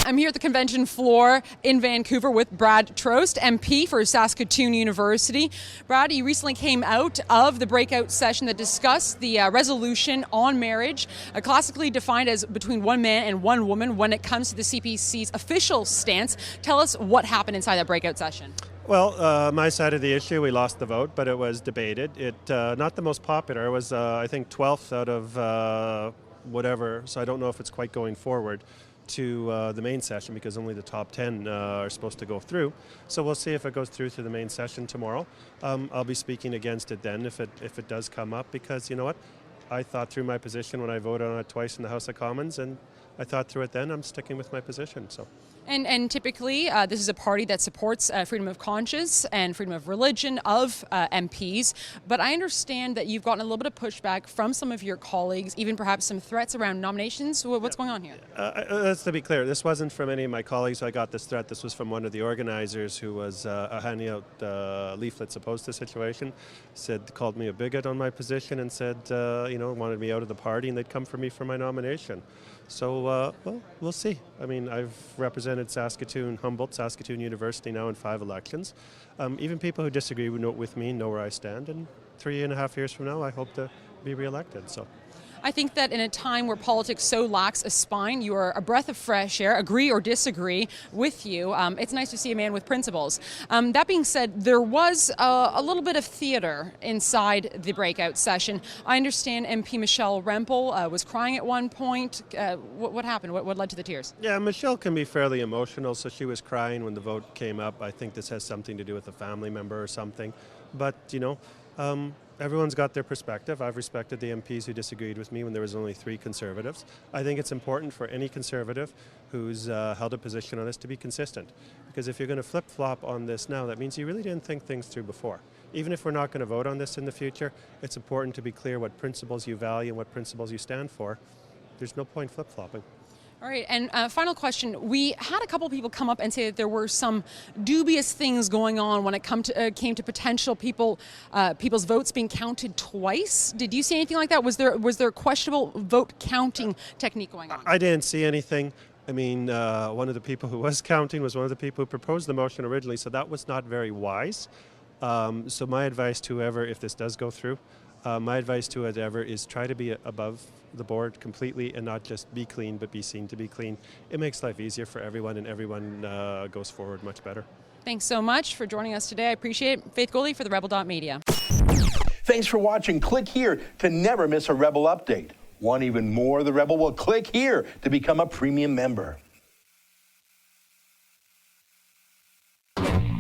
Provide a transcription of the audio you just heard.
I'm here at the convention floor in Vancouver with Brad Trost, MP for Saskatoon University. Brad, you recently came out of the breakout session that discussed the resolution on marriage, classically defined as between one man and one woman when it comes to the CPC's official stance. Tell us what happened inside that breakout session. Well, my side of the issue, we lost the vote, but it was debated. Not the most popular. It was, I think, 12th out of whatever, so I don't know if it's quite going forward to the main session because only the top 10 are supposed to go through. So we'll see if it goes through to the main session tomorrow. I'll be speaking against it then if it does come up, because you know what? I thought through my position when I voted on it twice in the House of Commons, and I thought through it then. I'm sticking with my position. So. And typically, this is a party that supports freedom of conscience and freedom of religion of MPs. But I understand that you've gotten a little bit of pushback from some of your colleagues, even perhaps some threats around nominations. What's going on here? Let's to be clear, this wasn't from any of my colleagues who I got this threat. This was from one of the organizers who was handing out leaflets opposed to the situation. Called me a bigot on my position and said, wanted me out of the party, and they'd come for me for my nomination. So, well, we'll see. I mean, I've represented Saskatoon, Humboldt, Saskatoon University now in 5 elections. Even people who disagree with me know where I stand, and 3.5 years from now, I hope to be re-elected. So. I think that in a time where politics so lacks a spine, you are a breath of fresh air, agree or disagree with you. It's nice to see a man with principles. That being said, there was a little bit of theater inside the breakout session. I understand MP Michelle Rempel was crying at one point. What happened? What led to the tears? Yeah, Michelle can be fairly emotional, so she was crying when the vote came up. I think this has something to do with a family member or something. But, everyone's got their perspective. I've respected the MPs who disagreed with me when there was only 3 Conservatives. I think it's important for any Conservative who's held a position on this to be consistent. Because if you're going to flip-flop on this now, that means you really didn't think things through before. Even if we're not going to vote on this in the future, it's important to be clear what principles you value and what principles you stand for. There's no point flip-flopping. All right, and final question. We had a couple people come up and say that there were some dubious things going on when it came to potential people's votes being counted twice. Did you see anything like that? Was there questionable vote counting technique going on? I didn't see anything. I mean, one of the people who was counting was one of the people who proposed the motion originally, so that was not very wise. So my advice to whoever, if this does go through, my advice to whoever is try to be above the board completely and not just be clean, but be seen to be clean. It makes life easier for everyone, and everyone goes forward much better. Thanks so much for joining us today. I appreciate it. Faith Goldie for the Rebel.media. Thanks for watching. Click here to never miss a Rebel update. Want even more of the Rebel? Well, click here to become a premium member.